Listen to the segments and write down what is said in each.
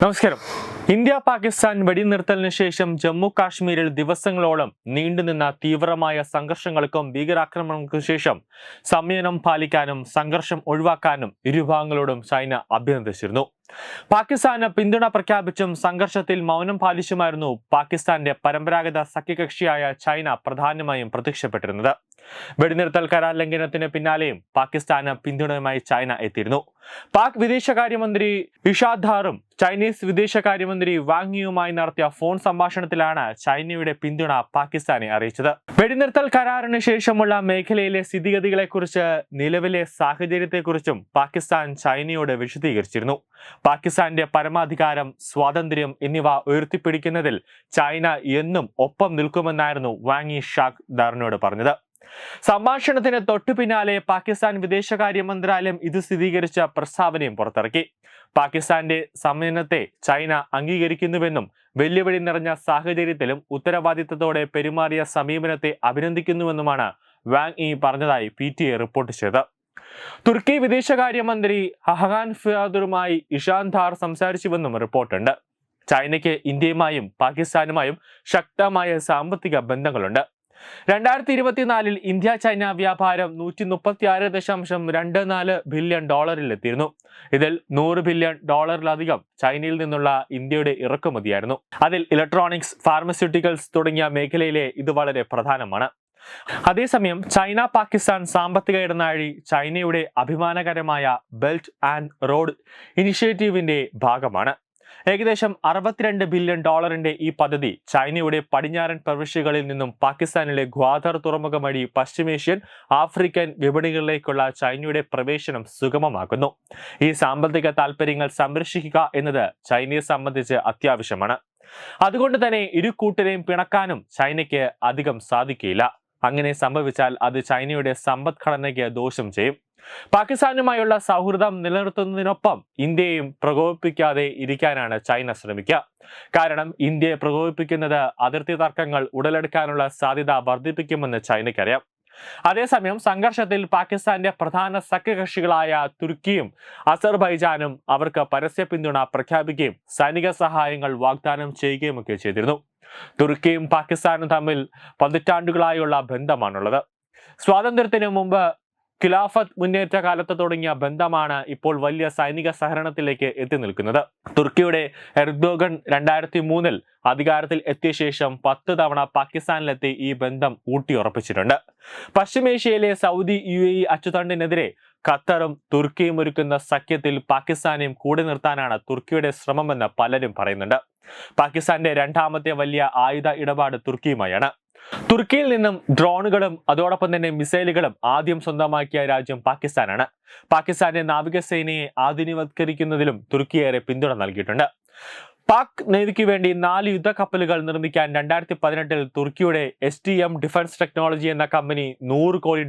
നമസ്കാരം. ഇന്ത്യ പാകിസ്ഥാൻ വെടിനിർത്തലിന് ശേഷം ജമ്മു കാശ്മീരിൽ ദിവസങ്ങളോളം നീണ്ടുനിന്ന തീവ്രമായ സംഘർഷങ്ങൾക്കും ഭീകരാക്രമണങ്ങൾക്കും ശേഷം സംയമനം പാലിക്കാനും സംഘർഷം ഒഴിവാക്കാനും ഇരുഭാഗങ്ങളോടും ചൈന അഭ്യർത്ഥിച്ചിരുന്നു. പാകിസ്ഥാന് പിന്തുണ പ്രഖ്യാപിച്ചും സംഘർഷത്തിൽ മൗനം പാലിച്ചുമായിരുന്നു പാകിസ്ഥാന്റെ പരമ്പരാഗത സഖ്യകക്ഷിയായ ചൈന പ്രധാനമായും പ്രത്യക്ഷപ്പെട്ടിരുന്നത്. വെടിനിർത്തൽ കരാർ ലംഘനത്തിന് പിന്നാലെയും പാകിസ്ഥാന് പിന്തുണയുമായി ചൈന എത്തിയിരുന്നു. പാക് വിദേശകാര്യമന്ത്രി ഇഷാദാറും ചൈനീസ് വിദേശകാര്യമന്ത്രി വാങ് യിയുമായി നടത്തിയ ഫോൺ സംഭാഷണത്തിലാണ് ചൈനയുടെ പിന്തുണ പാകിസ്ഥാനെ അറിയിച്ചത്. വെടിനിർത്തൽ കരാറിന് ശേഷമുള്ള മേഖലയിലെ സ്ഥിതിഗതികളെക്കുറിച്ച് നിലവിലെ സാഹചര്യത്തെക്കുറിച്ചും പാകിസ്ഥാൻ ചൈനയോട് വിശദീകരിച്ചിരുന്നു. പാകിസ്ഥാന്റെ പരമാധികാരം, സ്വാതന്ത്ര്യം എന്നിവ ഉയർത്തിപ്പിടിക്കുന്നതിൽ ചൈന എന്നും ഒപ്പം നിൽക്കുമെന്നായിരുന്നു വാങ് യി ഇഷാദാറിനോട് പറഞ്ഞത്. സംഭാഷണത്തിന് തൊട്ടു പിന്നാലെ പാകിസ്ഥാൻ വിദേശകാര്യ മന്ത്രാലയം ഇത് സ്ഥിരീകരിച്ച പ്രസ്താവനയും പുറത്തിറക്കി. പാകിസ്ഥാന്റെ സമീപനത്തെ ചൈന അംഗീകരിക്കുന്നുവെന്നും വെല്ലുവിളി നിറഞ്ഞ സാഹചര്യത്തിലും ഉത്തരവാദിത്തത്തോടെ പെരുമാറിയ സമീപനത്തെ അഭിനന്ദിക്കുന്നുവെന്നുമാണ് വാങ് യി പറഞ്ഞതായി PTI റിപ്പോർട്ട് ചെയ്തത്. തുർക്കി വിദേശകാര്യമന്ത്രി ഹഹാൻ ഫിയാദുറുമായി ഇഷാദാർ സംസാരിച്ചുവെന്നും റിപ്പോർട്ടുണ്ട്. ചൈനയ്ക്ക് ഇന്ത്യയുമായും പാകിസ്ഥാനുമായും ശക്തമായ സാമ്പത്തിക ബന്ധങ്ങളുണ്ട്. 2024 ഇന്ത്യ ചൈന വ്യാപാരം $136.24 ബില്യൺ എത്തിയിരുന്നു. ഇതിൽ $100 ബില്യൺ ചൈനയിൽ നിന്നുള്ള ഇന്ത്യയുടെ ഇറക്കുമതിയായിരുന്നു. അതിൽ ഇലക്ട്രോണിക്സ്, ഫാർമസ്യൂട്ടിക്കൽസ് തുടങ്ങിയ മേഖലയിലെ ഇത് വളരെ പ്രധാനമാണ്. അതേസമയം ചൈന പാകിസ്ഥാൻ സാമ്പത്തിക ഇടനാഴി ചൈനയുടെ അഭിമാനകരമായ ബെൽറ്റ് ആൻഡ് റോഡ് ഇനിഷ്യേറ്റീവിന്റെ ഭാഗമാണ്. ഏകദേശം $62 ബില്യൺ ഈ പദ്ധതി ചൈനയുടെ പടിഞ്ഞാറൻ പ്രവിശ്യകളിൽ നിന്നും പാകിസ്ഥാനിലെ ഗ്വാദർ തുറമുഖം വഴി പശ്ചിമേഷ്യൻ, ആഫ്രിക്കൻ വിപണികളിലേക്കുള്ള ചൈനയുടെ പ്രവേശനം സുഗമമാക്കുന്നു. ഈ സാമ്പത്തിക താൽപര്യങ്ങൾ സംരക്ഷിക്കുക എന്നത് ചൈനയെ സംബന്ധിച്ച് അത്യാവശ്യമാണ്. അതുകൊണ്ട് തന്നെ ഇരു കൂട്ടരെയും പിണക്കാനും ചൈനയ്ക്ക് അധികം സാധിക്കില്ല. അങ്ങനെ സംഭവിച്ചാൽ അത് ചൈനയുടെ സമ്പദ്ഘടനയ്ക്ക് ദോഷം ചെയ്യും. പാകിസ്ഥാനുമായുള്ള സൗഹൃദം നിലനിർത്തുന്നതിനൊപ്പം ഇന്ത്യയും പ്രകോപിപ്പിക്കാതെ ഇരിക്കാനാണ് ചൈന ശ്രമിക്കുക. കാരണം ഇന്ത്യയെ പ്രകോപിപ്പിക്കുന്നത് അതിർത്തി തർക്കങ്ങൾ ഉടലെടുക്കാനുള്ള സാധ്യത വർദ്ധിപ്പിക്കുമെന്ന് ചൈനയ്ക്കറിയാം. അതേസമയം സംഘർഷത്തിൽ പാകിസ്ഥാന്റെ പ്രധാന സഖ്യകക്ഷികളായ തുർക്കിയും അസർബൈജാനും അവർക്ക് പരസ്യ പിന്തുണ പ്രഖ്യാപിക്കുകയും സൈനിക സഹായങ്ങൾ വാഗ്ദാനം ചെയ്യുകയുമൊക്കെ ചെയ്തിരുന്നു. തുർക്കിയും പാകിസ്ഥാനും തമ്മിൽ പതിറ്റാണ്ടുകളായുള്ള ബന്ധമാണുള്ളത്. സ്വാതന്ത്ര്യത്തിന് മുമ്പ് ഖിലാഫത്ത് മുന്നേറ്റ കാലത്ത് തുടങ്ങിയ ബന്ധമാണ് ഇപ്പോൾ വലിയ സൈനിക സഹകരണത്തിലേക്ക് എത്തി നിൽക്കുന്നത്. തുർക്കിയുടെ എർദോഗൻ 2003 അധികാരത്തിൽ എത്തിയ ശേഷം 10 തവണ പാകിസ്ഥാനിലെത്തി ഈ ബന്ധം ഊട്ടിയുറപ്പിച്ചിട്ടുണ്ട്. പശ്ചിമേഷ്യയിലെ സൗദി UAE അച്ചുതണ്ടിനെതിരെ ഖത്തറും തുർക്കിയും ഒരുക്കുന്ന സഖ്യത്തിൽ പാകിസ്ഥാനെയും കൂടെ നിർത്താനാണ് തുർക്കിയുടെ ശ്രമമെന്ന് പലരും പറയുന്നുണ്ട്. പാകിസ്ഥാന്റെ രണ്ടാമത്തെ വലിയ ആയുധ ഇടപാട് തുർക്കിയുമായാണ്. തുർക്കിയിൽ നിന്നും ഡ്രോണുകളും അതോടൊപ്പം തന്നെ മിസൈലുകളും ആദ്യം സ്വന്തമാക്കിയ രാജ്യം പാകിസ്ഥാനാണ്. പാകിസ്ഥാന്റെ നാവികസേനയെ ആധുനികവത്കരിക്കുന്നതിലും തുർക്കി ഏറെ പിന്തുണ നൽകിയിട്ടുണ്ട്. പാക് നേവിക്ക് വേണ്ടി 4 യുദ്ധക്കപ്പലുകൾ നിർമ്മിക്കാൻ 2018 തുർക്കിയുടെ STM ഡിഫൻസ് ടെക്നോളജി എന്ന കമ്പനി $100 കോടി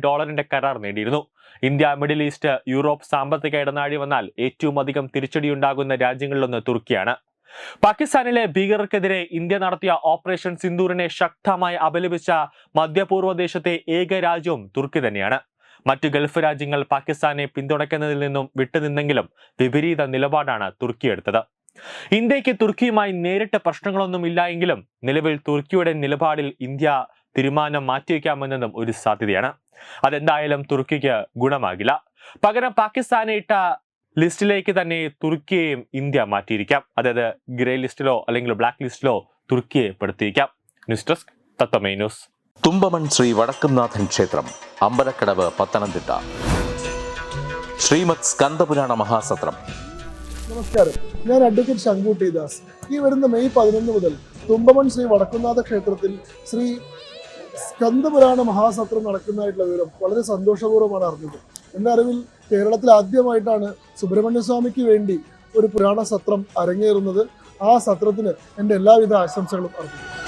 കരാർ നേടിയിരുന്നു. ഇന്ത്യ, മിഡിൽ ഈസ്റ്റ്, യൂറോപ്പ് സാമ്പത്തിക ഇടനാഴി വന്നാൽ ഏറ്റവും അധികം തിരിച്ചടിയുണ്ടാകുന്ന രാജ്യങ്ങളിലൊന്ന് തുർക്കിയാണ്. പാകിസ്ഥാനിലെ ഭീകരർക്കെതിരെ ഇന്ത്യ നടത്തിയ ഓപ്പറേഷൻ സിന്ദൂറിനെ ശക്തമായി അപലപിച്ച മധ്യപൂർവ്വ ദേശത്തെ ഏക രാജ്യവും തുർക്കി തന്നെയാണ്. മറ്റു ഗൾഫ് രാജ്യങ്ങൾ പാകിസ്ഥാനെ പിന്തുണയ്ക്കുന്നതിൽ നിന്നും വിട്ടുനിന്നെങ്കിലും വിപരീത നിലപാടാണ് തുർക്കി എടുത്തത്. ഇന്ത്യക്ക് തുർക്കിയുമായി നേരിട്ട് പ്രശ്നങ്ങളൊന്നും ഇല്ല എങ്കിലും നിലവിൽ തുർക്കിയുടെ നിലപാടിൽ ഇന്ത്യ തീരുമാനം മാറ്റിവെക്കാമെന്നതും ഒരു സാധ്യതയാണ്. അതെന്തായാലും തുർക്കിക്ക് ഗുണമാകില്ല. പകരം പാകിസ്ഥാനെ ഇട്ട ലിസ്റ്റിലേക്ക് തന്നെ തുർക്കിയെയും ഇന്ത്യ മാറ്റിയിരിക്കാം. അതായത് ഗ്രേ ലിസ്റ്റിലോ അല്ലെങ്കിൽ ബ്ലാക്ക് ലിസ്റ്റിലോ തുർക്കിയെ പെടുത്തിയിരിക്കാം. ന്യൂസ് ഡെസ്ക് തത്വമൈ ന്യൂസ്. തുമ്പമൺ ശ്രീ വടക്കുംനാഥൻ ക്ഷേത്രം, അമ്പലക്കടവ്, പത്തനംതിട്ട. ശ്രീമദ് സ്കന്ദപുരാണ മഹാസത്രം. നമസ്കാരം, ഞാൻ അഡ്വക്കേറ്റ് ശങ്കുട്ടി ദാസ്. ഈ വരുന്ന മെയ് 11 മുതൽ തുമ്പമൺ ശ്രീ വടക്കുംനാഥ ക്ഷേത്രത്തിൽ ശ്രീ സ്കന്ദപുരാണ മഹാസത്രം നടക്കുന്നതായിട്ടുള്ള വിവരം വളരെ സന്തോഷപൂർവ്വമാണ് അറിഞ്ഞത്. എൻ്റെ അറിവിൽ കേരളത്തിൽ ആദ്യമായിട്ടാണ് സുബ്രഹ്മണ്യ സ്വാമിക്ക് വേണ്ടി ഒരു പുരാണ സത്രം അരങ്ങേറുന്നത്. ആ സത്രത്തിന് എൻ്റെ എല്ലാവിധ ആശംസകളും അറിയിക്കുന്നു.